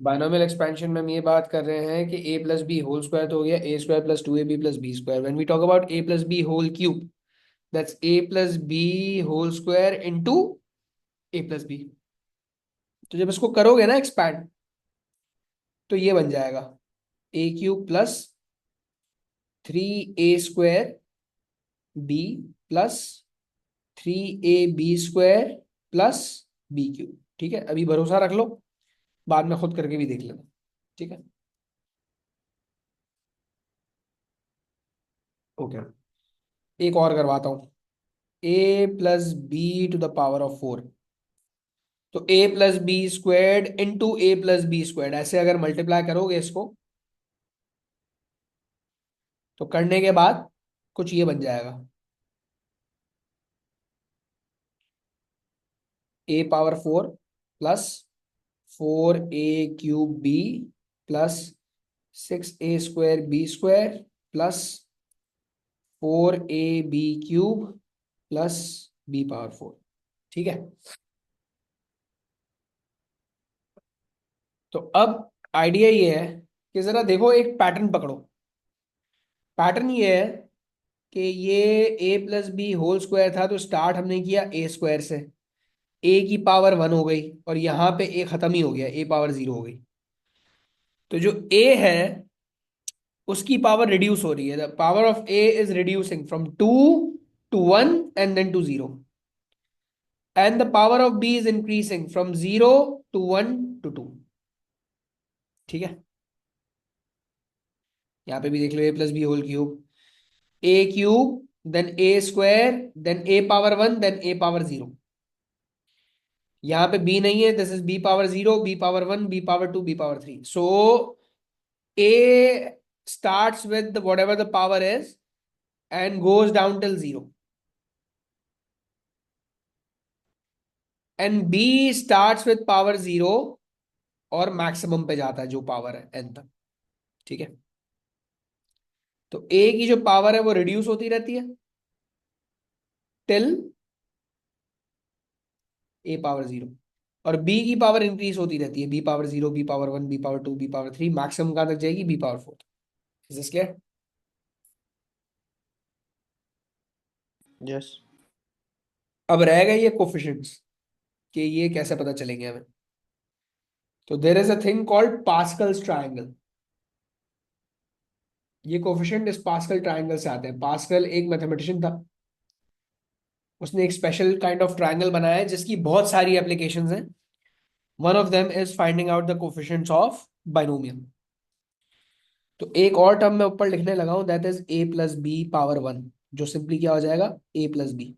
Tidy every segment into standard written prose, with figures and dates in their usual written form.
Binomial expansion में हम ये बात कर रहे हैं कि A plus B whole square तो हो गया A square plus two A B plus B square. When we talk about A plus B whole cube, that's A plus B whole square into A plus B. तो जब इसको करोगे ना expand, तो ये बन जाएगा A cube plus three A square B plus three A B square plus B cube. ठीक है, अभी भरोसा रख लो, बाद में खुद करके भी देख लेना। ठीक है, ओके। एक और करवाता हूं, A plus B to the power of four. तो A plus B squared into A plus B squared, ऐसे अगर मल्टीप्लाई करोगे इसको, तो करने के बाद कुछ ये बन जाएगा, A power four plus four A cube B plus six A square B square plus four A B cube plus B power four. ठीक है, तो अब आइडिया ये है कि जरा देखो, एक पैटर्न पकड़ो। पैटर्न ये है कि ये ए प्लस बी होल स्क्वायर था, तो स्टार्ट हमने किया ए स्क्वायर से, ए की पावर वन हो गई, और यहां पे ए खत्म ही हो गया, ए पावर जीरो हो गई। तो जो ए है उसकी पावर रिड्यूस हो रही है, the power of A is reducing from two to one and then to zero, and the power of B is increasing from zero to one to two. ठीक है, यहां पे भी देख लो, A plus B whole cube, A cube then A square then A power one then A power zero. यहां पे B नहीं है, this is B power zero, B power one, B power two, B power three. So a starts with whatever the power is and goes down till zero, and b starts with power zero और maximum पे जाता है जो power है n तक। ठीक है, तो a की जो पावर है वो रिड्यूस होती रहती है टिल a पावर जीरो, और b की पावर इंक्रीज होती रहती है, b power zero, b power one, b power two, b power three, maximum कहां तक जाएगी, b power four. Is this clear? Yes. अब रह गए ये कोफिशिएंट्स, कि ये कैसे पता चलेंगे हमें। तो there is a thing called Pascal's triangle. ये कोफिशिएंट इस पास्कल ट्रायंगल से आते हैं। पास्कल एक मैथमेटिशियन था, उसने एक स्पेशल काइंड ऑफ ट्रायंगल बनाया है जिसकी बहुत सारी एप्लीकेशंस हैं। One of them is finding out the coefficients of binomial. तो एक और टर्म मैं ऊपर लिखने लगा हूं, that is A plus B power one, जो सिंपली क्या हो जाएगा, ए प्लस बी।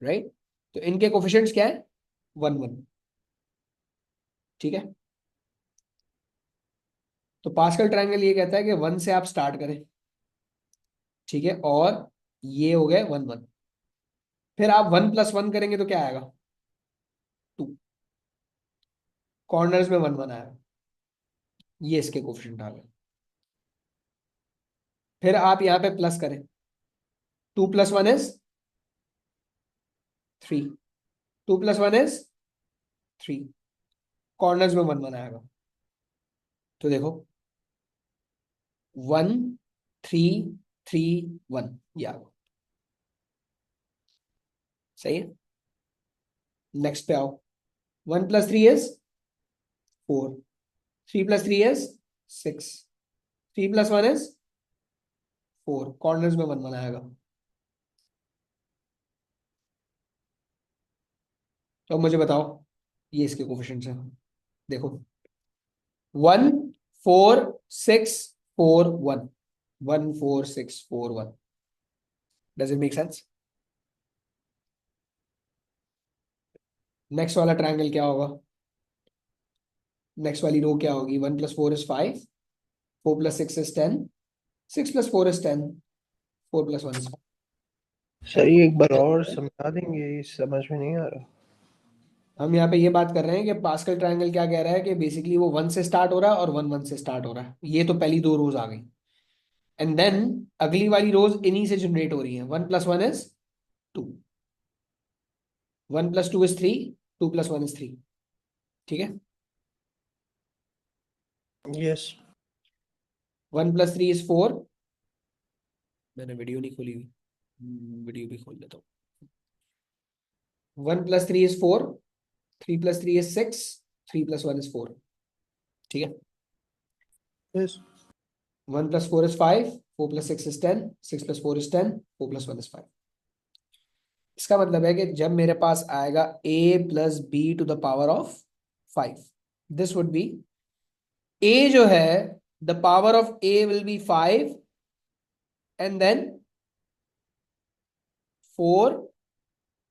राइट, तो इनके कोफिशिएंट्स क्या है, वन वन। ठीक है, तो पास्कल ट्रायंगल ये कहता है कि वन से आप स्टार्ट करें। ठीक है, और ये हो गए वन वन, फिर आप वन प्लस वन करेंगे तो क्या आएगा, टू। कॉर्नर्स में वन वन आएगा, ये इसके कोफिशिएंट आ गए। फिर आप यहाँ पे प्लस करें, to plus one is three, two plus one is three, corners में वन वन आएगा। तो देखो, वन थ्री थ्री वन, ये आ गया। सही है, नेक्स्ट पे आओ। One plus three is four, three plus three is six, three plus one is four, corners में वन वन आएगा। तो अब मुझे बताओ, ये इसके कोफिशिएंट्स हैं। देखो, one four six four one, one four six four one. Does it make sense? Next वाला ट्रायंगल क्या होगा, नेक्स्ट वाली रो क्या होगी, one plus four is five, four plus six is ten, six plus four is ten, four plus one is sir ये एक बार और five. समझा देंगे, ये समझ में नहीं आ रहा। हम यहाँ पे ये बात कर रहे हैं कि पास्कल ट्रायंगल क्या कह रहा है, कि बेसिकली वो वन से स्टार्ट हो रहा है और वन वन से स्टार्ट हो रहा है। ये तो पहली दो रोज आ गई, एंड देन अगली वाली रोज इन्हीं से जनरेट हो रही है। One plus one is two, one plus two is three, two plus one is three. ठीक है, Yes. 1 + 3 is 4। मैंने वीडियो नहीं खोली हुई, वीडियो भी खोल लेता हूँ। 1 + 3 is 4, 3 + 3 is 6, 3 + 1 is 4। ठीक है। Yes. 1 + 4 is 5, 4 + 6 is 10, 6 + 4 is 10, 4 + 1 is 5। इसका मतलब है कि जब मेरे पास आएगा a + b⁵, this would be, a जो है, the power of a will be 5 and then 4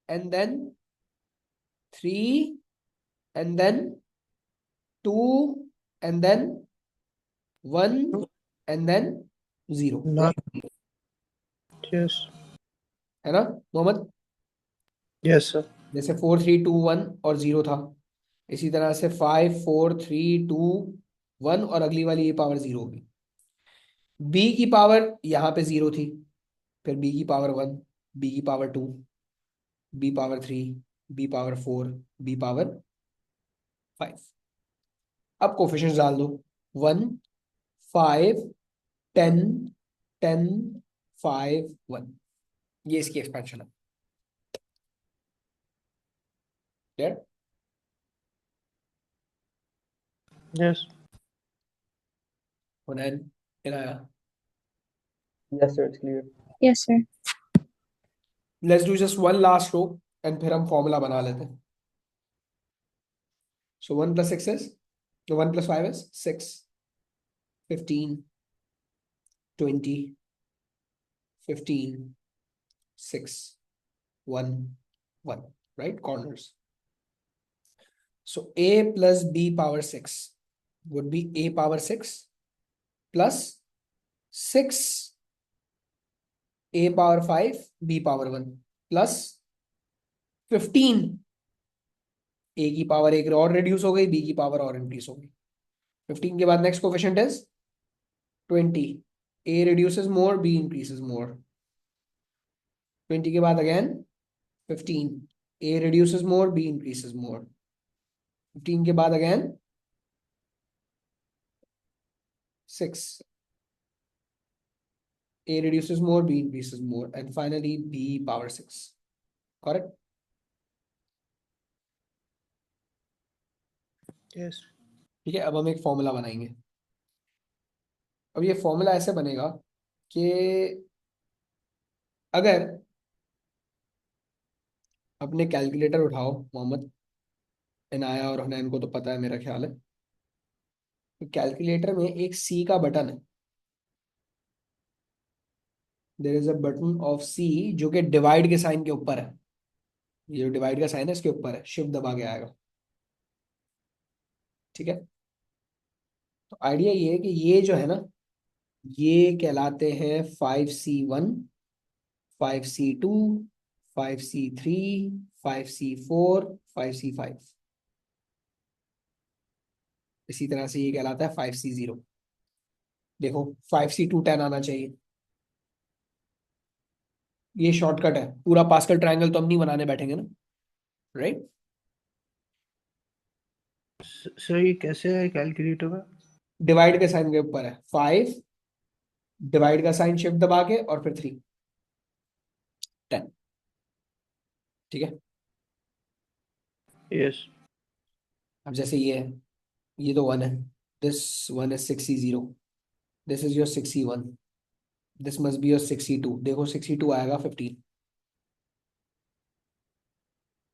and then 3 and then 2 and then 1 and then 0, None. Yes. है ना मोहम्मद? Yes, sir. जैसे 4 3 2 1 और 0 था, इसी तरह से 5 4 3 2 1 और अगली वाली ये पावर 0 होगी। b की पावर यहाँ पे 0 थी, फिर b की पावर 1, b की power 2, b power 3, b power 4, b power 5। अब कोफिशिएंट्स डाल दो, 1 5 10 10 5 1, ये इसकी एक्सपेंशन है। Clear? Yes. Hunain, Inaya, Yes, sir, it's clear. Yes, sir. Let's do just one last row and फिर हम फॉर्मूला बना लेते हैं। सो 1 + 6 is, 1 + 5 is 6, 15 20 15 6 1 1, right? Corners. So a + b⁵ would be a⁵ plus 6 a⁵5 b⁵1 plus 15 a की power एक और reduce हो गई, b की पावर और इंक्रीज हो गई। 15 के बाद next coefficient is 20, a reduces more, b increases more। 20 के बाद again 15, a reduces more, b increases more। 15 के बाद again 6, a reduces more, b increases more, and finally b⁵6। Correct? Yes. ठीक है, अब हम एक फॉर्मूला बनाएंगे। अब ये फॉर्मूला ऐसे बनेगा कि अगर अपने कैलकुलेटर उठाओ, मोहम्मद, इनाया और हुनैन को तो पता है मेरा ख्याल है, तो कैलकुलेटर में एक सी का बटन है। There is a button of C जो कि डिवाइड के साइन के ऊपर है। ये जो डिवाइड का साइन है इसके ऊपर है, शिफ्ट दबा के आएगा। ठीक है, तो आइडिया ये है कि ये जो है ना, ये कहलाते हैं 5C1, 5C2, 5C3, 5C4, 5C5। इसी तरह से ये कहलाता है 5C0। देखो 5C2 10 आना चाहिए। ये शॉर्टकट है, पूरा पास्कल ट्रायंगल तो हम नहीं बनाने बैठेंगे ना, राइट? सर ये कैसे है कैलकुलेटर में? डिवाइड के साइन के ऊपर है, 5, डिवाइड का साइन शिफ्ट दबा के और फिर 3, 10। ठीक है, Yes. अब जैसे ये है, ये तो 1 है, this 1 is 6C0, this is your 6C1, this must be your 6C2। देखो 6C2 आएगा 15।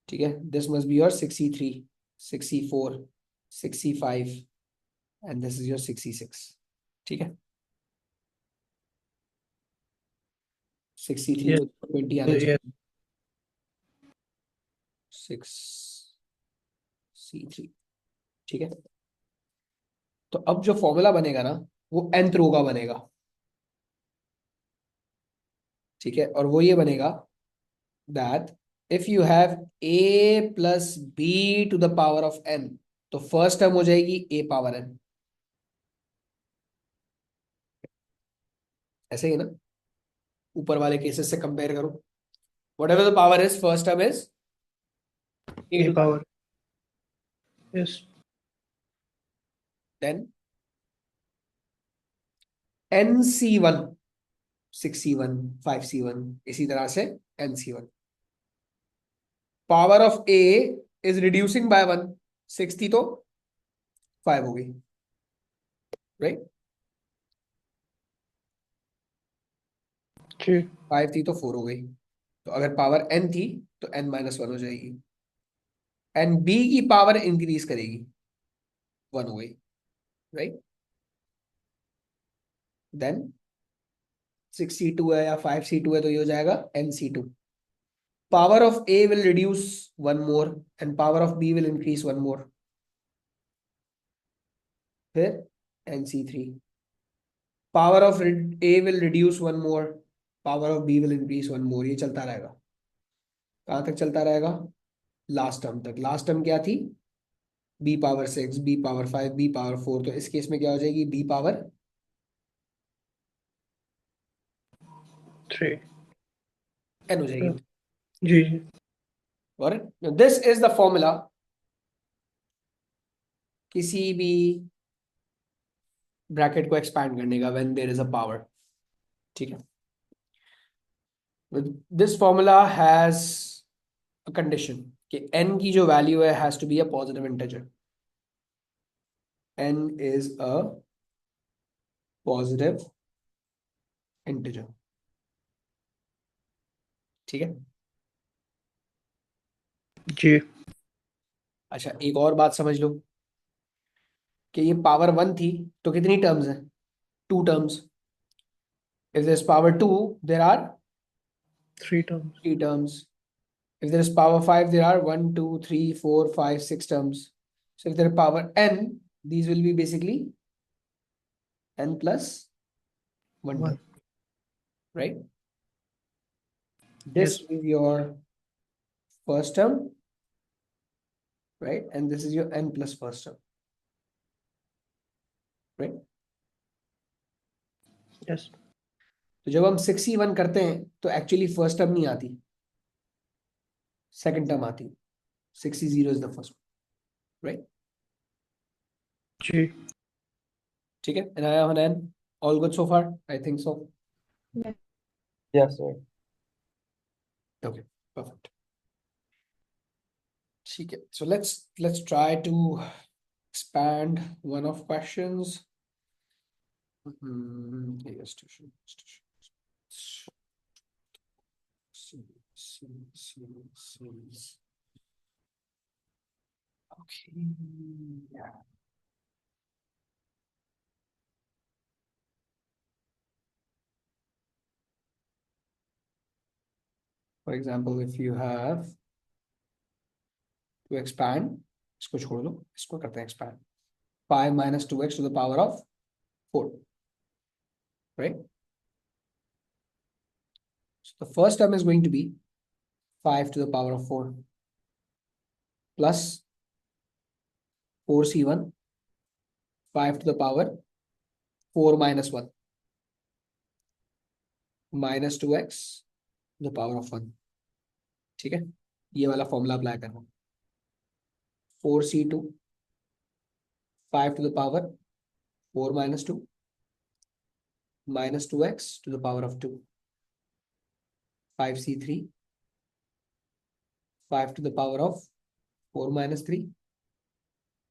ठीक है, this must be your 6C3, 6C4, 6C5 and this is your 6C6। ठीक है, 6C3 Yes. को 20 आना Yes. चाहिए, 6C3। ठीक है, तो अब जो फॉर्मूला बनेगा ना, वो nth रो का बनेगा। ठीक है, और वो ये बनेगा that if you have a plus b to the power of n, तो फर्स्ट टर्म हो जाएगी a पावर n। ऐसे ही ना, ऊपर वाले केसेस से कंपेयर करो, whatever the power is, first term is a A to the power. Yes. then NC1, 6C1, 5C1, इसी तरह से NC1। Power of A is reducing by 1, 6 थी तो 5 हो गई, राइट? जी 5 थी तो 4 हो गई। तो अगर पावर n थी तो n-1 हो जाएगी। एंड b की पावर इंक्रीज करेगी, 1 हो गई, राइट? देन 6C2 है या 5C2 है तो ये हो जाएगा NC2। Power of A will reduce 1 more and power of B will increase 1 मोर, फिर NC3। Power of A will reduce 1 more, power of B will increase 1 मोर, ये चलता रहेगा। कहां तक चलता रहेगा? लास्ट टर्म तक। लास्ट टर्म क्या थी? B⁻6, B⁻5, B⁻4। तो इस केस में क्या हो जाएगी? B⁻n 3 हो जाएगी। जी जी और दिस इज द फॉर्मूला किसी भी ब्रैकेट को एक्सपैंड करने का when there is a power, ठीक है? This formula has a condition कि n की जो वैल्यू है has to be a positive integer. n is a positive integer, ठीक है? जी अच्छा, एक और बात समझ लो कि ये पावर 1 थी तो कितनी टर्म्स हैं? 2 terms. If this power 2 there are 3 terms 3 terms. If there is power 5, there are 1, 2, 3, 4, 5, 6 terms. So if there is power n, these will be basically n plus 1 term, 1 right? yes This is your first term, right? And this is your n plus first term, right? yes तो जब हम 6C1 करते हैं तो actually first term नहीं आती, second term आती। 6C0 is the first, right? जी ठीक है, एंड आया and all good so far? I think so. Yes, sir. Okay, perfect. ठीक है, so let's try to expand one of questions. Yes, tuition. Okay. Yeah. For example, if you have to expand, इसको छोड़ दो, इसको करते हैं expand. 5 minus 2x to the power of 4, right? So the first term is going to be 5 to the power of 4 plus 4C1, 5 to the power 4 minus 1 minus 2x to the power of 1, ठीक है? ये वाला formula apply करना। 4C2, 5 to the power 4 minus 2 minus 2x to the power of 2, 5C3, 5 to the power of 4 minus 3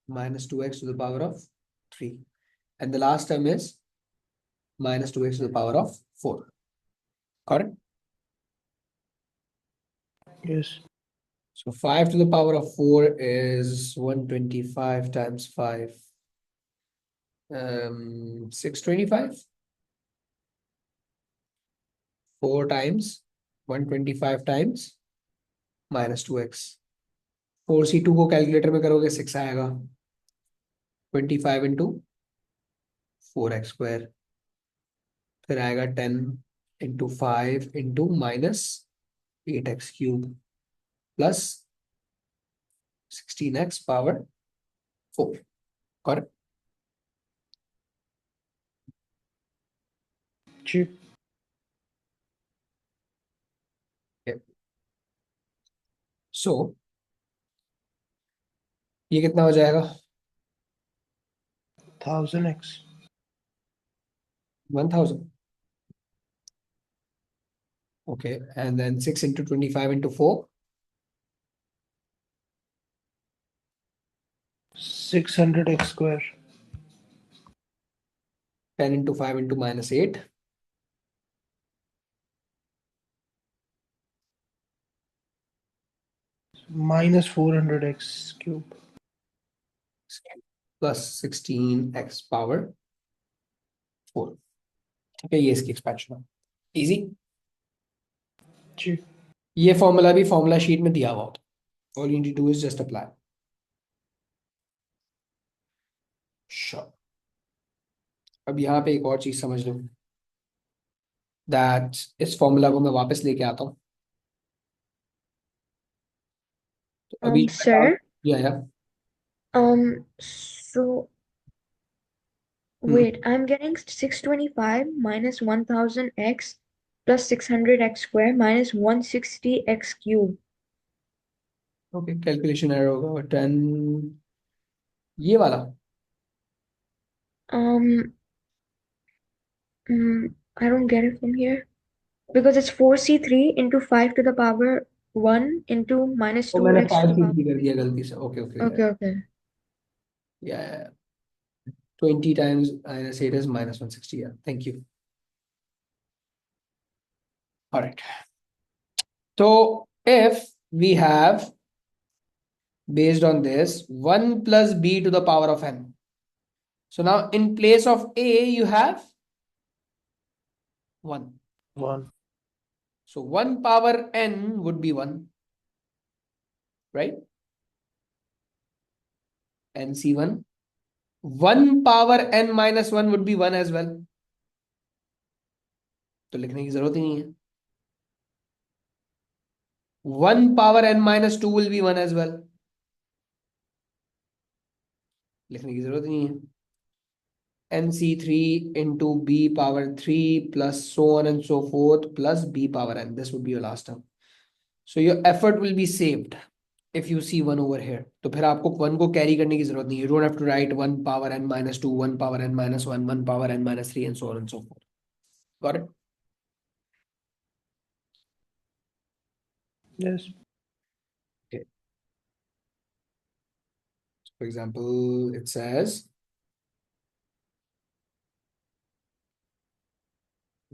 minus 2x to the power of 3, and the last term is minus 2x to the power of 4, correct? yes So 5 to the power of 4 is 125 times 5, 625. 4 times 125 times minus 2x। 4C2 को calculator में करोगे 6 आएगा। 25 into 4x², फिर आएगा 10 into 5 into minus 8x³ plus 16x power 4, correct? जी so ये कितना हो जाएगा? 1000x 1000. Okay, and then 6 into 25 into 4. 600x square. 10 into 5 into minus 8. Minus 400x cube. Plus 16x power 4. Okay, ये इसकी एक्सपेंशन है. इजी. जी. ये फॉर्मूला भी फॉर्मूला शीट में दिया हुआ होता. All you need to do is just apply. Sure. अब यहाँ पे एक और चीज समझ लो, दैट इस फॉर्मूला को मैं वापस लेके आता हूँ. तो अभी Sir, या so Hmm. wait, I'm getting 625 minus 1000x plus 600x square minus 160x cube. Okay, calculation error होगा 10. ये वाला Um, I don't get it from here because it's 4c3 into 5 to the power 1 into minus तो मैंने 2x to 5 the power. सीधी कर दिया गलती से. Okay okay. Okay. या 20 times minus 8 is minus 160. Yeah, thank you. All right. So if we have, based on this, 1 plus b to the power of n. So now in place of a, you have 1. 1. So 1 power n would be 1, right? NC1. 1 power n minus 1 would be 1 as well. तो लिखने की जरूरत ही नहीं है. 1 power n minus 2 will be 1 as well. लिखने की जरूरत ही नहीं है. NC3 into b power 3 plus so on and so forth plus b power n. This would be your last term. So your effort will be saved if you see 1 over here. तो फिर आपको 1 को carry करने की जरूरत नहीं है. You don't have to write 1 power n minus 2, 1 power n minus 1, 1 power n minus 3 and so on and so forth. Got it? Yes. Okay. For example, it says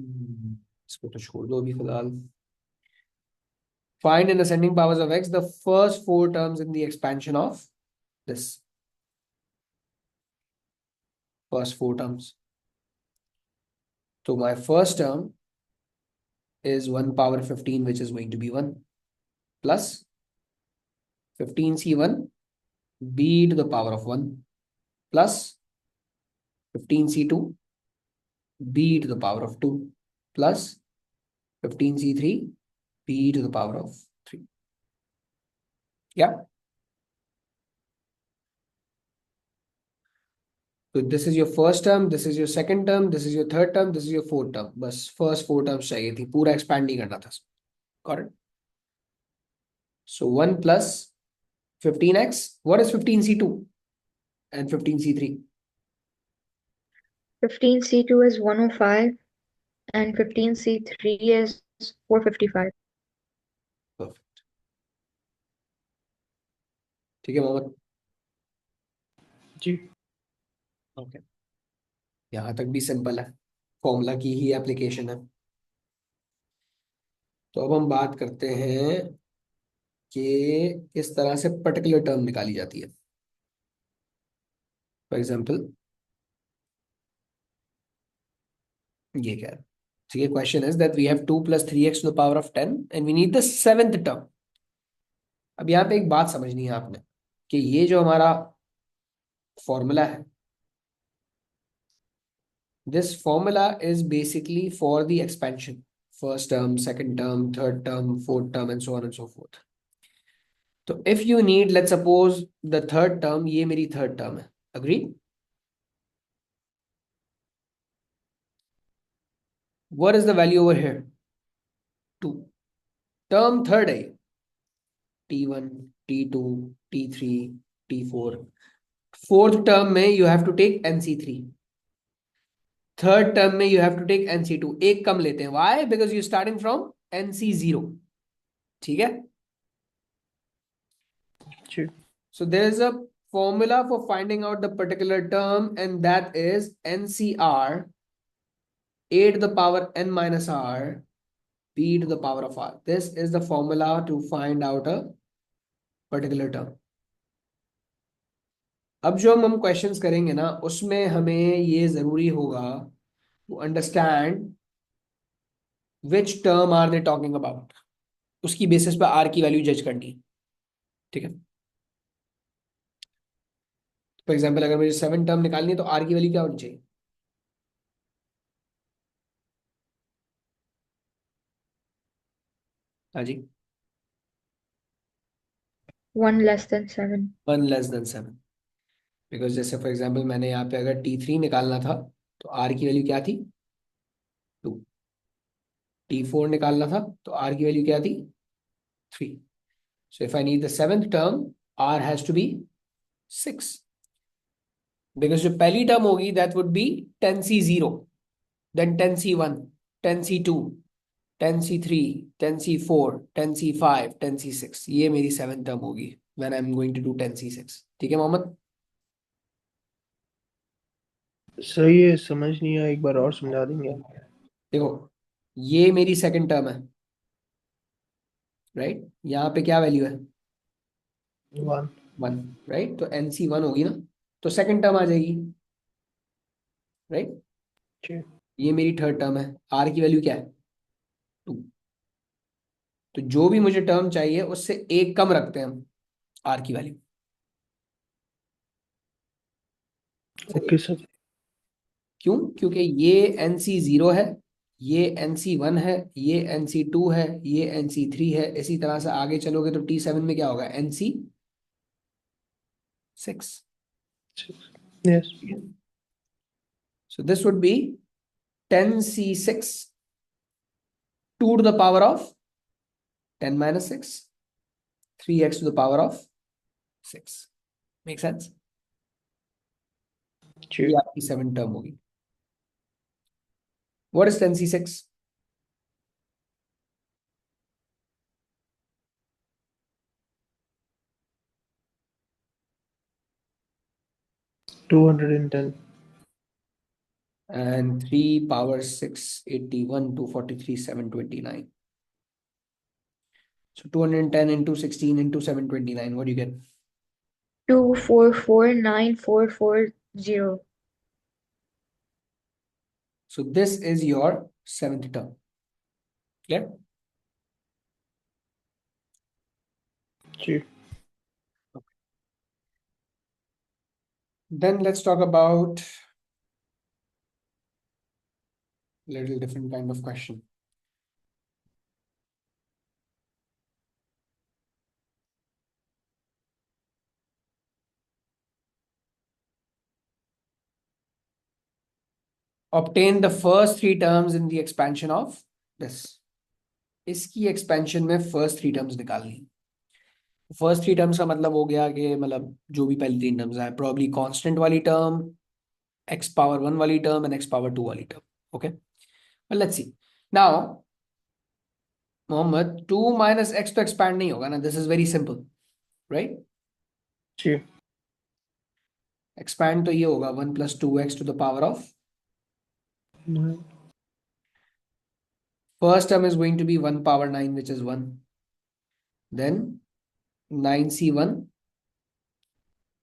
इसको तो छोड़ दो अभी फिलहाल. Find in ascending powers of x the first 4 terms in the expansion of this. First 4 terms. So my first term is 1 power 15, which is going to be 1, plus 15c1 b to the power of 1 plus 15c2 b to the power of 2 plus 15c3 b to the power of 3. Yeah. So this is your first term, this is your second term, this is your third term, this is your fourth term. बस first 4 terms चाहिए थी, पूरा expand नहीं करना था. Got it? So 1 plus 15x. What is 15c2 and 15c3? 15c2 is 105 and 15c3 is 455. Perfect. ठीक है मोहम्मद? जी. Okay. यहाँ तक भी सिंपल है, फॉर्मूला की ही एप्लीकेशन है. तो अब हम बात करते हैं कि किस तरह से पर्टिकुलर टर्म निकाली जाती है. फॉर एग्जाम्पल ये क्या है. ठीक है, question is that we have 2 plus 3x to the power of 10 and we need the 7th term. अब यहाँ पे एक बात समझनी है आपने कि ये जो हमारा फॉर्मूला है, this formula is basically for the expansion. First term, second term, third term, fourth term and so on and so forth. तो if you need, let's suppose the third term, ये मेरी third term है. Agree? What is the value over here? 2. Term third है. T1, T2, T3, T4. Fourth term में you have to take NC3. Third term में you have to take NC2, एक कम लेते हैं, why? Because you starting from NC0, ठीक है। जी So there is a formula for finding out the particular term, and that is NCR, a to the power n minus r, b to the power of r. This is the formula to find out a particular term. अब जो हम questions करेंगे ना, उसमें हमें ये जरूरी होगा to understand which term are they talking about, उसकी बेसिस पे आर की वैल्यू जज करनी है, ठीक है। फॉर एग्जाम्पल अगर मुझे 7 टर्म निकालनी है तो आर की वैल्यू क्या होनी चाहिए? हाँ जी, 1 less than 7. 1 <7। बिकॉज जैसे फॉर एग्जाम्पल मैंने यहाँ पे अगर T3 निकालना था तो आर की वैल्यू क्या थी? 2। T4 निकालना था तो आर की वैल्यू क्या थी? 3। So if I need the seventh term, R has to be 6, because जो पहली टर्म होगी that would B 10C0, then 10C1, 10C2, 10C3, 10C4, 10C5, 10C6, ये मेरी सेवेंथ टर्म होगी when I am going to do 10C6, ठीक है मोहम्मद? सही है, समझ नहीं आया, एक बार और समझा देंगे आप? देखो, ये मेरी सेकंड टर्म है, राइट? यहाँ पे क्या वैल्यू है? 1 1, राइट? तो NC1 होगी ना, तो सेकंड टर्म आ जाएगी, राइट? जी ये मेरी थर्ड टर्म है, आर की वैल्यू क्या है? 2। तो जो भी मुझे टर्म चाहिए उससे एक कम रखते हैं हम आर की वैल्यू। Okay sir. क्यों? क्योंकि ये NC0 है, ये NC1 है, ये NC2 है, ये NC3 है, इसी तरह से आगे चलोगे तो T7 में क्या होगा? NC6। Yes So this would be 10C6, 2 to the power of 10 minus 6, 3x to the power of 6. Make sense? जी ये आपकी 7 टर्म होगी। What is 10C6? 210 And 3 power 6, 81, 243, 729. So 210 into 16 into 729, what do you get? 2449440. So this is your seventh term. Clear? जी Then let's talk about a little different kind of question. Obtain the first 3 terms in the expansion of this. इसकी expansion में first 3 terms निकालनी। First 3 terms का मतलब हो गया कि मतलब जो भी पहली 3 टर्म्स है, प्रॉब्ली कांस्टेंट वाली टर्म, x पावर 1 वाली टर्म एंड x पावर 2 वाली term. Okay, let's see now. Mohammed, 2 minus x तो एक्सपैंड नहीं होगा ना, this is very simple, right? जी एक्सपैंड तो ये होगा 1 plus 2x to the power of, first term is going to be 1 power 9, which is 1. Then 9C1,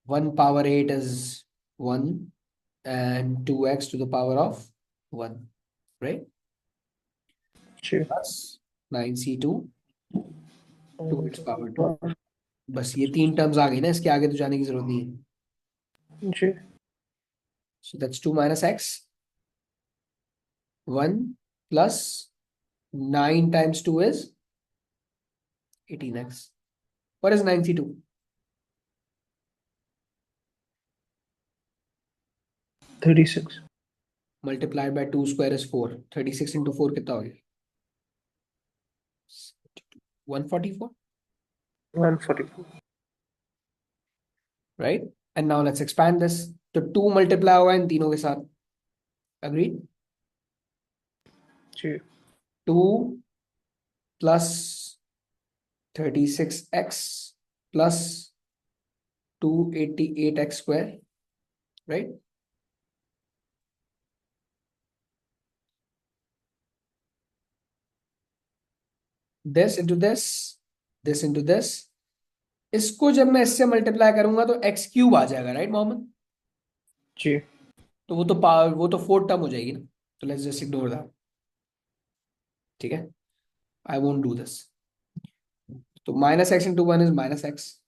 1 power 8 is 1, and 2x to the power of 1, right? जी Plus 9C2, 2x power 2. बस ये 3 terms आ गई ना, इसके आगे तो जाने की जरूरत नहीं है। जी So that's 2 minus x, 1 plus 9 times 2 is 18x. What is 9C2? 36 Multiplied by 2 square is 4. 36 into 4 कितना हो गया? 144, 144 right? And now let's expand this. तो 2 मल्टीप्लाई होगा इन तीनों के साथ, अग्री? जी 2 plus 36x plus 288x² right? This into this into this, इसको जब मैं इससे मल्टीप्लाई करूंगा तो x³ आ जाएगा, राइट मोहम्मद? जी तो वो तो फोर्थ टर्म हो जाएगी ना, तो लेट्स जस्ट इग्नोर दैट। ठीक है, आई वोंट डू दिस। तो -x × 1 is -x,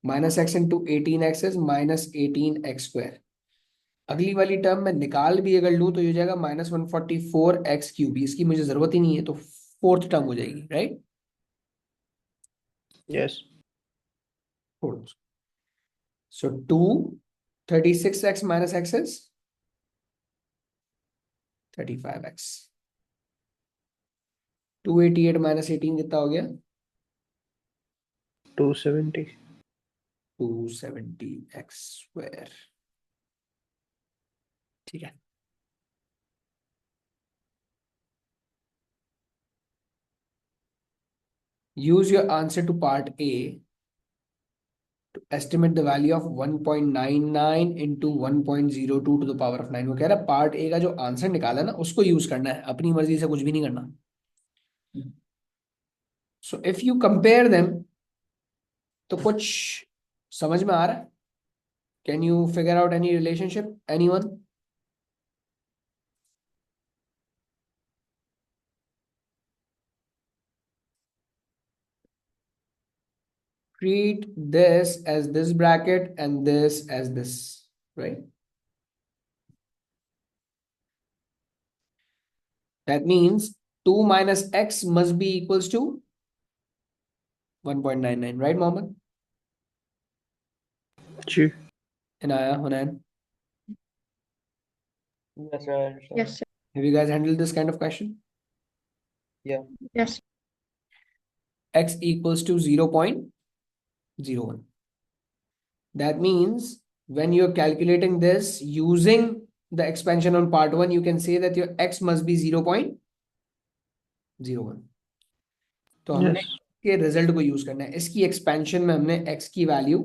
-x × 18x is -18x²। अगली वाली टर्म मैं निकाल भी अगर लूँ तो ये हो जाएगा -144x³। इसकी मुझे जरूरत ही नहीं है, तो फोर्थ टर्म हो जाएगी, right? Yes fourth. So 36x minus x is 35x। 288 minus 18 कितना हो गया? 270 270x²। ठीक है, use your answer to part A to estimate the value of 1.99 into 1.02 to the power of 9। वो कह रहा है पार्ट ए का जो आंसर निकाला ना उसको यूज करना है, अपनी मर्जी से कुछ भी नहीं करना। So if you compare them तो कुछ समझ में आ रहा है? Can you figure out any relationship, anyone? Treat this as this bracket and this as this, right? That means 2 minus x must be equals to 1.99, right, Mohammed? जी Inaya, Hunain, Yes, sir, I understand. Yes, sir. have you guys handled this kind of question? Yeah. Yes. X equals to 0.01. That means when you're calculating this using the expansion on part 1, you can say that your x must be 0.01। तो हमने yes के result को use करना है, इसकी expansion में हमने x की वैल्यू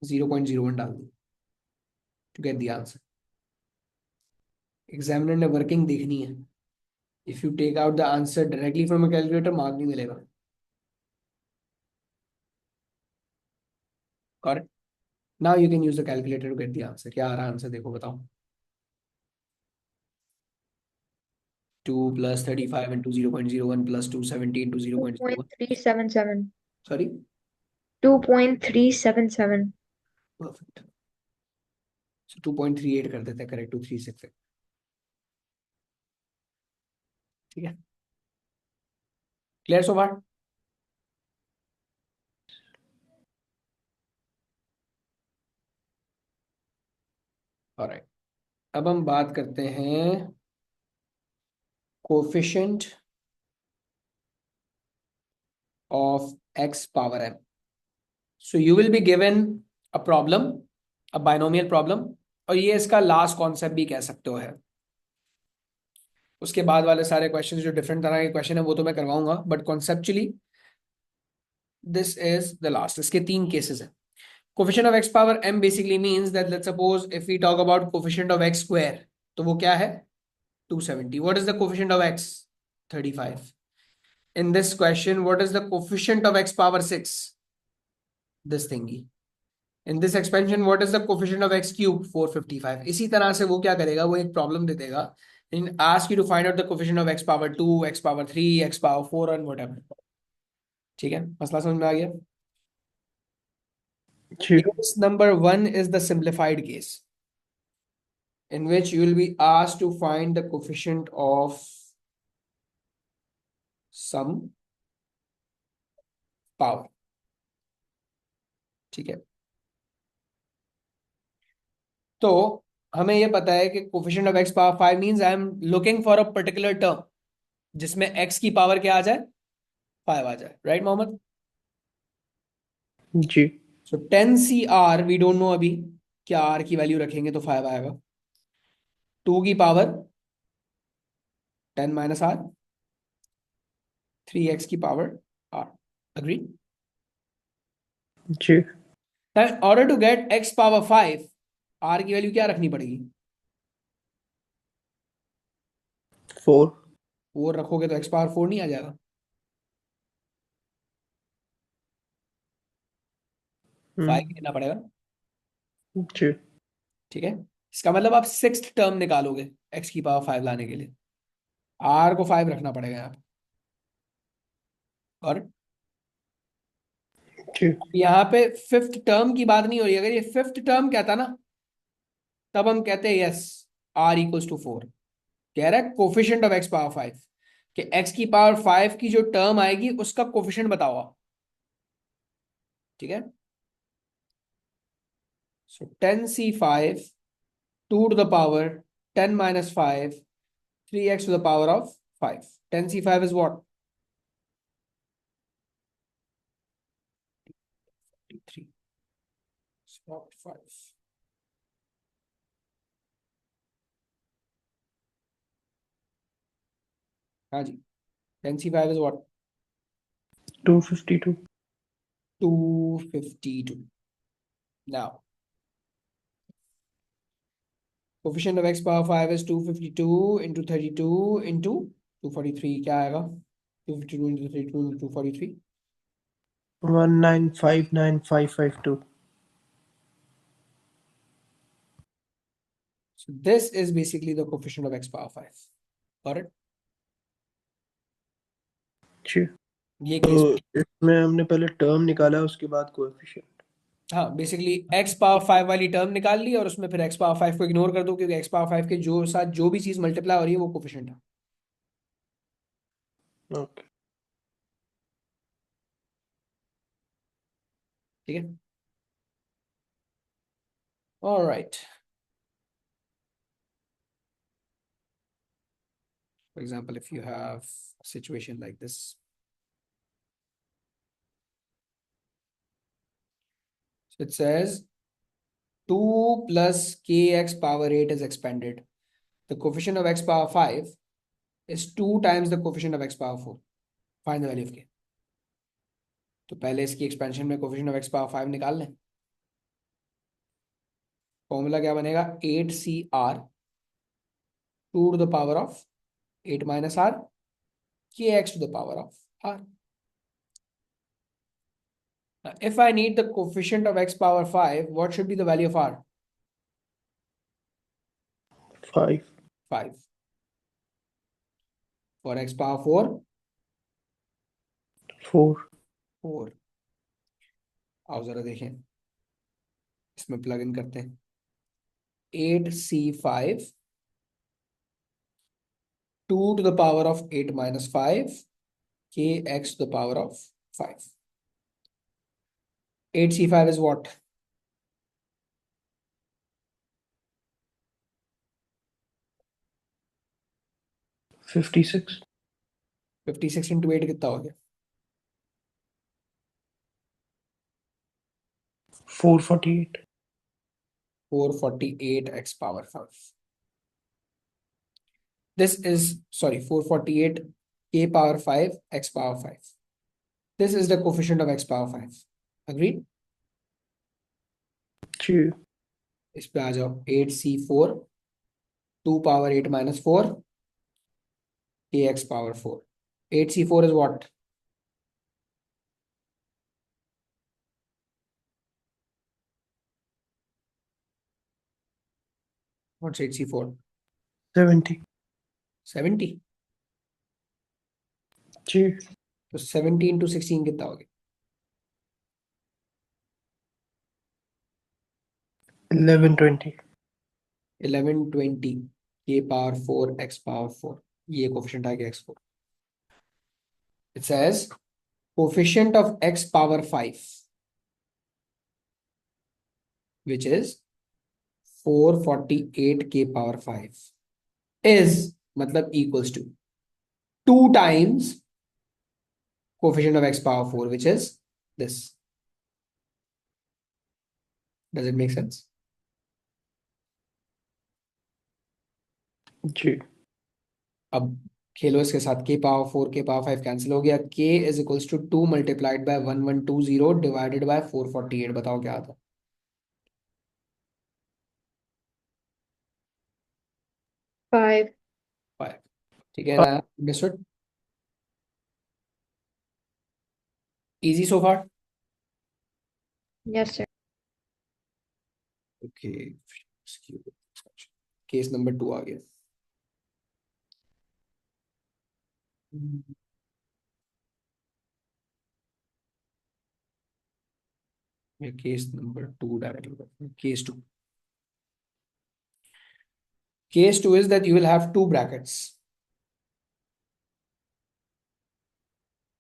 0.01 डाल दी to get the answer. Examiner ने वर्किंग देखनी है। If you take out the answer directly from a calculator, mark नहीं मिलेगा। Correct? Now you can use the calculator to get the answer. क्या आ रहा है आंसर, देखो बताओ। 2 + 35 × 0.01 + 270 × 0.01। 2.377. सॉरी, 2.377. परफेक्ट। सो 2.38 कर देते हैं, करेक्ट, 236 है। ठीक है, क्लियर सो फार? ऑलराइट, अब हम बात करते हैं coefficient of x power m। So you will be given a problem, a binomial problem, और ये इसका लास्ट कॉन्सेप्ट भी कह सकते हो है। उसके बाद वाले सारे क्वेश्चंस जो डिफरेंट तरह के क्वेश्चन है वो तो मैं करवाऊंगा, but conceptually this is the last. इसके 3 केसेस हैं। Coefficient of x power m basically means that let's suppose if we talk about coefficient of x square, तो वो क्या है? 270। What is the coefficient of x? 35। In this question, what is the coefficient of x power 6? This thingy. In this expansion, what is the coefficient of x cube? 455। इसी तरह से वो क्या करेगा, वो एक प्रॉब्लम दे देगा and ask you to find out the coefficient of x power 2, x power 3, x power 4 and whatever। ठीक है, मसला समझ में आ गया? जी Case number 1 is the simplified case in which you will be asked to find the coefficient of some power। ठीक है, तो हमें ये पता है कि coefficient of x power 5 means I am looking for a particular term जिसमें x की पावर क्या आ जाए? 5 आ जाए, राइट मोहम्मद? जी so 10 CR we don't know अभी, क्या r की वैल्यू रखेंगे तो 5 आएगा। 2 की पावर 10 माइनस r, 3x की पावर r। अग्री? जी। In order to get x power 5, r की वैल्यू क्या रखनी पड़ेगी? 4। 4 रखोगे तो x पावर 4 नहीं आ जाएगा? हम्म। 5 लेना पड़ेगा। जी। ठीक है, इसका मतलब आप सिक्स्थ टर्म निकालोगे x की पावर 5 लाने के लिए, r को 5 रखना पड़ेगा यहाँ पे। और जी। यहाँ पे फिफ्थ टर्म की बात नहीं हो रही। अगर ये फिफ्थ टर्म कहता ना, तब हम कहते हैं यस, r इक्वल्स टू 4। कह रहा है कोफिशिएंट ऑफ x पावर 5, कि x की पावर 5 की जो टर्म आएगी उसका कोफिशिएंट बताओ आप। ठीक है, सो 10c5 2 to the power 10 minus 5 3x to the power of 5। 10c5 is what? 3 not 5। हाँ जी, 10c5 is what? 252। 252। Now, coefficient of x power 5 is 252 into 32 into 243। क्या आएगा? 252 into 32 into 243। 1959552। So this is basically the coefficient of x power 5। Got it? जी। ये तो case, इसमें हमने पहले term निकाला, उसके बाद कोएफिशिएंट। हाँ बेसिकली x पावर 5 वाली टर्म निकाल ली और उसमें फिर x पावर 5 को इग्नोर कर दो, क्योंकि x पावर 5 के जो साथ जो भी चीज मल्टीप्लाई हो रही है वो कोफिशिएंट है। ओके। ठीक है, alright. For example, if you have a situation like this, so it says 2 plus kx power 8 is expanded. The coefficient of x power 5 is 2 times the coefficient of x power 4. Find the value of k. तो पहले इसकी expansion में coefficient of x power 5 निकाल लें। Formula क्या बनेगा? 8cr 2 to the power of 8 minus r kx to the power of r। Now, if I need the coefficient of x power 5, what should be the value of r? 5। 5। For x power 4, 4। 4। आओ जरा देखें, इसमें plug in करते हैं। 8c5 2 to the power of 8 minus 5 kx to the power of 5। 8c5 is what? 56। 56 into 8 कितना हो गया? 448। 448 x power 5। This is, sorry, 448 k power 5 x power 5। This is the coefficient of x power 5। Agreed? जी। इस पे आ जाओ। 8c4 2 power 8 minus 4 kx power 4। 8c4 is what? What's 8c4? 70। 70। जी। तो 70 into 16 कितना हो गया? 1120। 1120 k power 4 x power 4। ये coefficient आ गया x4। It says coefficient of x power 5, which is 448 k power 5, is मतलब equals to 2 times coefficient of x power 4, which is this। Does it make sense? जी। अब खेलो इसके साथ, के power 4 के power 5 cancel हो गया, k is equals to 2 multiplied by 1120 divided by 448, बताओ क्या आता है? 5. 5। ठीक है ना, अंडरस्टूड, इजी सो फार। Yes, sir. Okay, case number 2 आ गया। ये case number 2 directly, case 2 is that you will have two brackets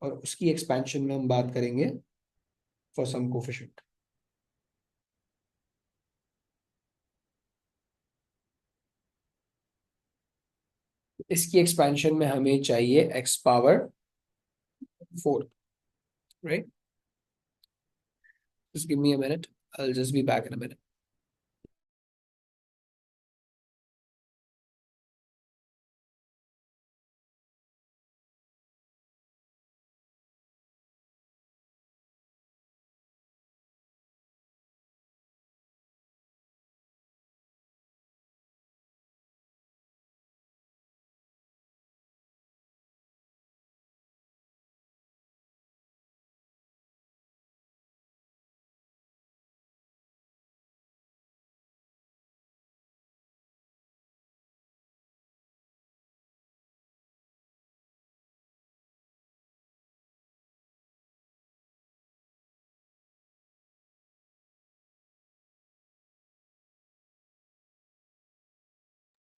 और उसकी एक्सपेंशन में हम बात करेंगे फॉर सम कोफिशिएंट। इसकी एक्सपेंशन में हमें चाहिए x power 4, right? Just give me a minute, I'll just be back in a minute.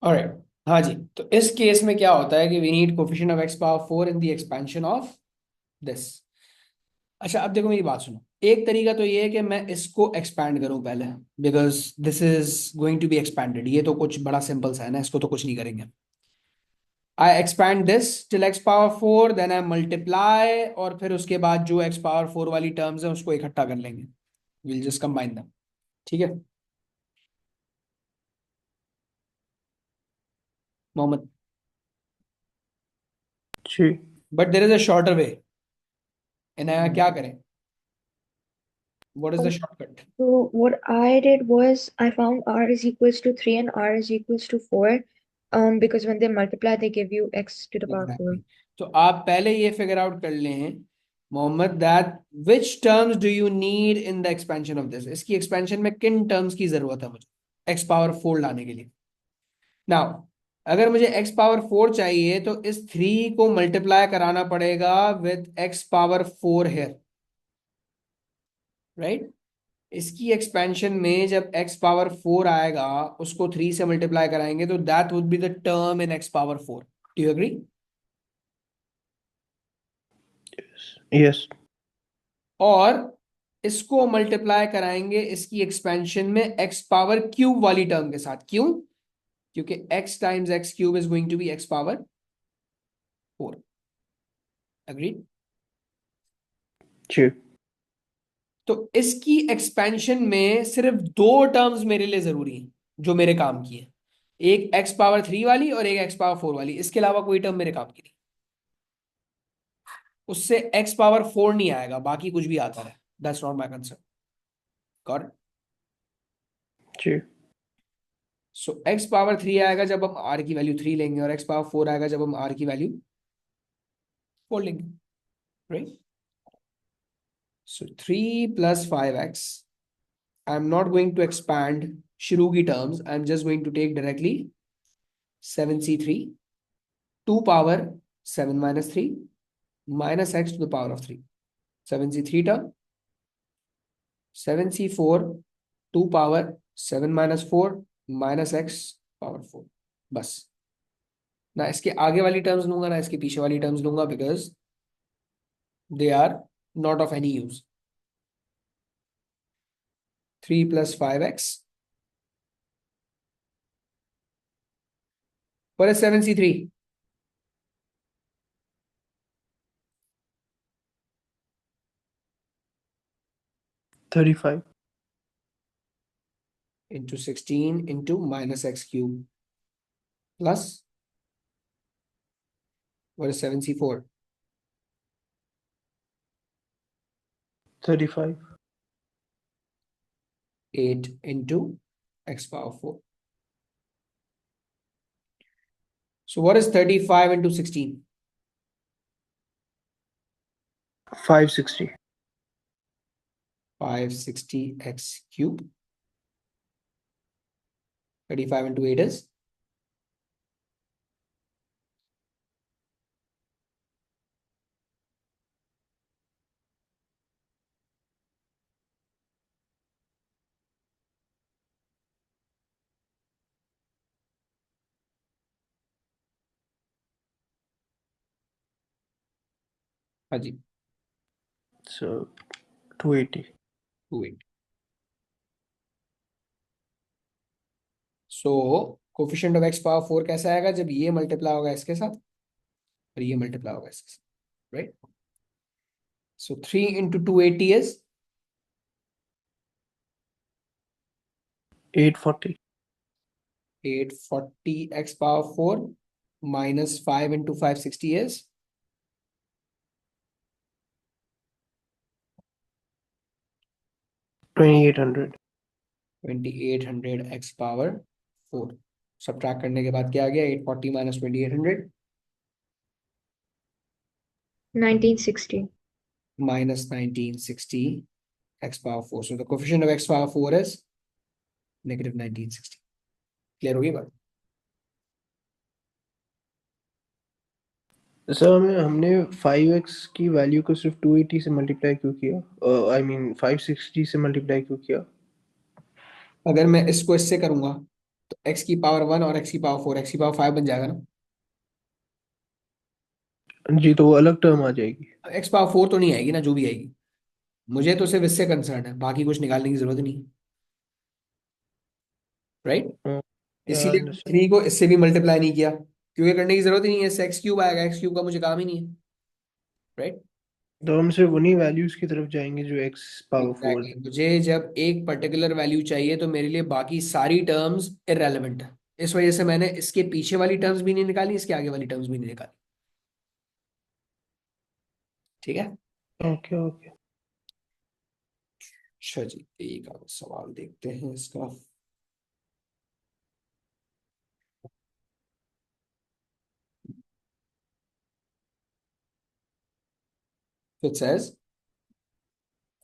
Alright, हाँ जी, तो इस केस में क्या होता है कि we need coefficient of x power 4 in the expansion of this. अच्छा, अब देखो मेरी बात सुनो, एक तरीका तो ये है कि मैं इसको एक्सपैंड करूं पहले, because this is going to be expanded, ये तो कुछ बड़ा सिंपल सा है ना, इसको तो कुछ नहीं करेंगे। I expand this till x power 4, then I multiply, और फिर उसके बाद जो x पावर 4 वाली टर्म्स है उसको इकट्ठा कर लेंगे, विल जस्ट कंबाइन देम। ठीक है Mohammad, ji. But there is a shorter way, इन्हें क्या करें, what is the shortcut? So what I did was I found r is equals to 3 and r is equals to 4, because when they multiply they give you x to the power 4. Exactly, तो आप पहले ये figure out कर लें Mohammed, that which terms do you need in the expansion of this, इसकी expansion में किन terms की जरूरत है मुझे x पावर 4 लाने के लिए। नाउ अगर मुझे x पावर 4 चाहिए तो इस 3 को मल्टीप्लाई कराना पड़ेगा with x power 4 here, right? इसकी एक्सपेंशन में जब x पावर 4 आएगा उसको 3 से मल्टीप्लाई कराएंगे तो that would be the term in x power 4। Do you agree? Yes. और इसको मल्टीप्लाई कराएंगे इसकी एक्सपेंशन में x पावर क्यूब वाली टर्म के साथ, क्यों? क्योंकि x times x cube is going to be x power 4। Agreed? जी। तो इसकी एक्सपेंशन में सिर्फ दो टर्म्स मेरे लिए जरूरी हैं जो मेरे काम की है, एक x पावर 3 वाली और एक x पावर 4 वाली, इसके अलावा कोई टर्म मेरे काम की नहीं। उससे x पावर 4 नहीं आएगा, बाकी कुछ भी आता है, that's not my concern. Got? जी। सो x पावर 3 आएगा जब हम r की वैल्यू 3 लेंगे, और x पावर 4 आएगा जब हम r की वैल्यू 4 लेंगे, right? So 3 plus 5x, I am not going to expand शुरू की terms, I am just going to take directly 7c3 2 power 7 minus 3 minus x to the power of 3, 7c3 term, 7c4 2 power 7 minus 4 minus x power 4, बस। ना इसके आगे वाली terms लूंगा ना इसके पीछे वाली टर्म्स लूंगा, because they are not of any use. 3 plus 5x, what is 7c3? 35। into 16 into minus x cube, plus what is 7c4? 35. 8 into x power 4. So what is 35 into 16? 560. 560 x cube. 35 into 8 is? हाँ जी, So 280. 280. So coefficient of x power 4 कैसा आएगा जब ये multiply होगा इसके साथ और ये मल्टीप्लाई होगा इसके साथ, right? So 3 into 280 is 840. 840 x power 4 minus 5 into 560 is 2800. 2800 x power 4. Subtract करने के बाद क्या आ गया? 840 minus 2800 1960. minus 1960 x power 4. So the coefficient of x power 4 is negative 1960. Clear होगी बात? सर हमने 5x की वैल्यू को सिर्फ 280 से मल्टीप्लाई क्यों किया? आई मीन 560 से मल्टीप्लाई क्यों किया? अगर मैं इसको इससे करूंगा तो x की पावर 1 और x की पावर 4 x की पावर 5 बन जाएगा ना? जी, तो वो अलग टर्म आ जाएगी। x पावर 4 तो नहीं आएगी ना, जो भी आएगी। मुझे तो सिर्फ इससे कंसर्न है, बाकी कुछ निकालने की जरूरत नहीं है, राइट? इसीलिए अंडरस्टैंड। 3 को इससे भी मल्टीप्लाई नहीं किया, क्योंकि करने की जरूरत ही नहीं है, इससे एक्स क्यूब आएगा, एक्स क्यूब का मुझे काम ही नहीं है, राइट? तो हम सिर्फ उन्हीं वैल्यूज की तरफ जाएंगे जो x पावर 4 एग्जैक्टली, मुझे जब एक पर्टिकुलर वैल्यू चाहिए तो मेरे लिए बाकी सारी टर्म्स इररेलेवेंट है। इस वजह से मैंने इसके पीछे वाली टर्म्स भी नहीं निकाली, इसके आगे वाली टर्म्स भी नहीं निकाली, ठीक है? Okay okay. अच्छा जी, एक और सवाल देखते हैं इसका। It says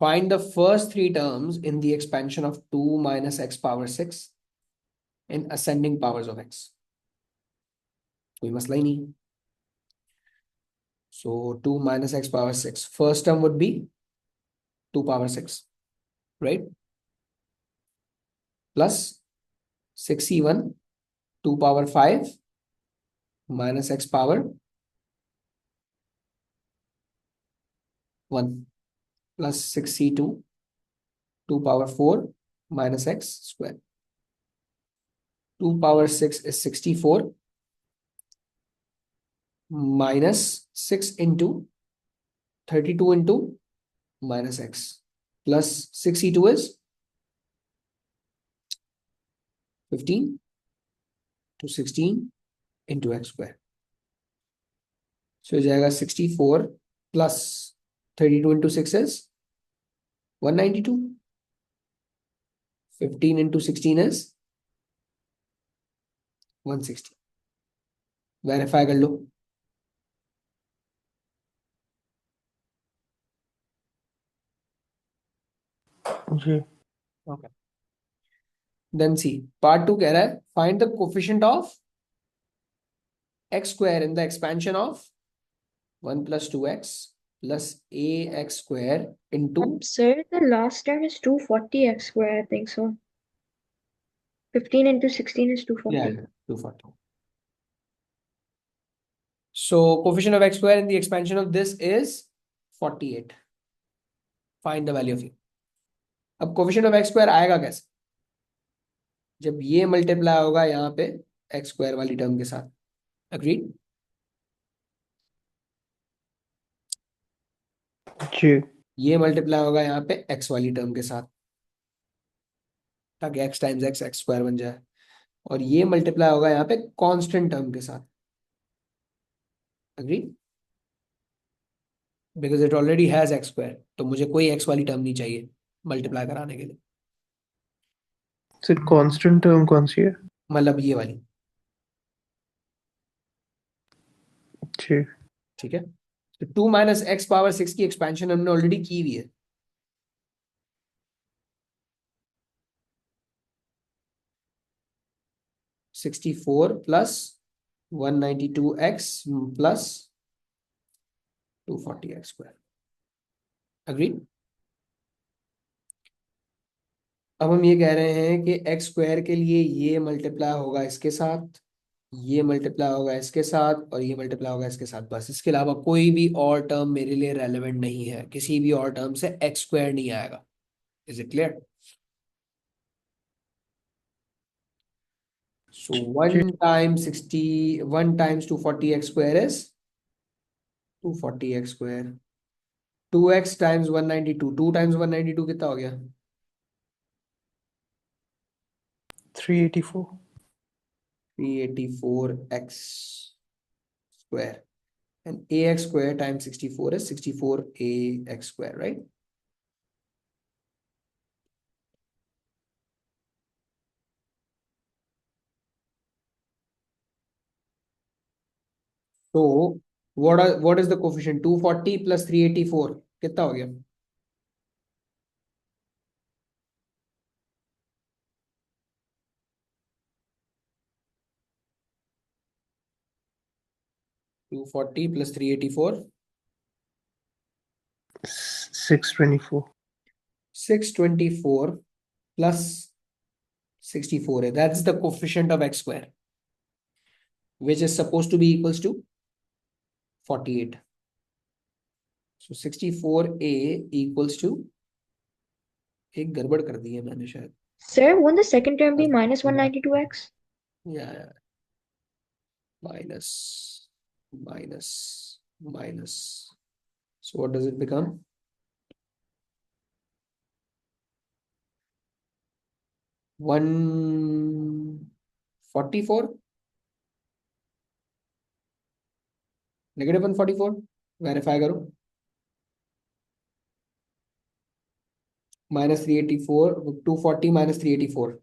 find the first three terms in the expansion of 2 minus x power 6 in ascending powers of x. कोई मसला ही नहीं। So 2 minus x power 6. First term would be 2 power 6, right? Plus 6c1 2 power 5 minus x power 1 plus 6c2 2 power 4 minus x square. 2 power 6 is 64 minus 6 into 32 into minus x plus 6c2 is 15 to 16 into x square. So हो जाएगा 64 plus 32 into 6 is 192. 15 into 16 is 160. Verify कर लो। जी। Okay, then C part 2 कह रहा है find the coefficient of x square in the expansion of 1 plus 2x plus ax square into Sir, the last term is 240x square, I think so. 15 into 16 is 240. yeah 240. So coefficient of x square in the expansion of this is 48. Find the value of u. अब coefficient of x square आएगा कैसे? जब ये multiply होगा यहाँ पे x square वाली term के साथ, अग्रीड? जी। ये मल्टीप्लाई होगा यहाँ पे x वाली टर्म के साथ, ताकि x times x x square बन जाए। और ये मल्टीप्लाई होगा यहाँ पे कांस्टेंट टर्म के साथ। Agree? Because it already has x square, तो मुझे कोई एक्स वाली टर्म नहीं चाहिए मल्टीप्लाई कराने के लिए। सर कांस्टेंट टर्म कौन सी है? मतलब ये वाली। ठीक। ठीक है, तो 2 माइनस एक्स पावर 6 की एक्सपेंशन हमने ऑलरेडी की हुई है। Sixty four plus 192x plus 240x square. Agree? अब हम ये कह रहे हैं कि एक्स स्क्वायर के लिए ये मल्टीप्लाई होगा इसके साथ, ये मल्टीप्लाई होगा इसके साथ, और ये मल्टीप्लाई होगा इसके साथ। बस इसके अलावा कोई भी और टर्म मेरे लिए रेलेवेंट नहीं है, किसी भी और टर्म से एक्स स्क्वायर नहीं आएगा। Is it clear? So 1 times 1 times 240x square is 240x square. 2x times 192, 2 times 192 कितना हो गया? 384। 384x square. And ax square times 64 is 64ax square, right? So what is the coefficient? 240 plus 384 कितना हो गया? To forty plus 384 624। 624 plus 64 है, that's the coefficient of x square, which is supposed to be equals to 48. So 64a equals to, एक गड़बड़ कर दी है मैंने शायद। Sir, won't the second term be minus 192x? Yeah, minus, minus, minus. So what does it become? 144, negative 144, verify करो। minus 384, 240 minus 384,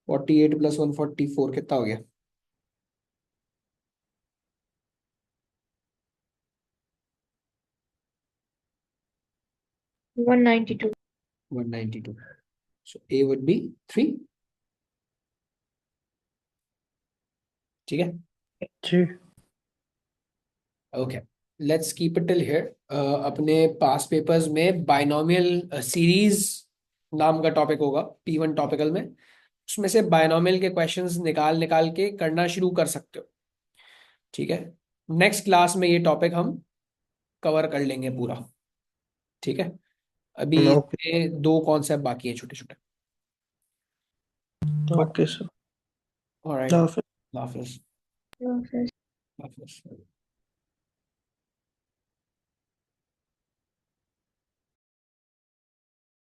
48 plus 144 कितना हो गया? 192. 192. So A would be 3. ठीक है? जी। Okay, let's keep it till here. अपने पास papers में बाइनोमियल सीरीज नाम का टॉपिक होगा, P1 टॉपिकल में। उसमें से बाइनोमियल के क्वेश्चंस निकाल निकाल के करना शुरू कर सकते हो। ठीक है, नेक्स्ट क्लास में ये टॉपिक हम कवर कर लेंगे पूरा। ठीक है, अभी ओके। इसमें 2 कॉन्सेप्ट बाकी हैं छोटे छोटे। Okay sir. ऑलराइट, हाफिज। हाफिज। No, sir. हाफिज।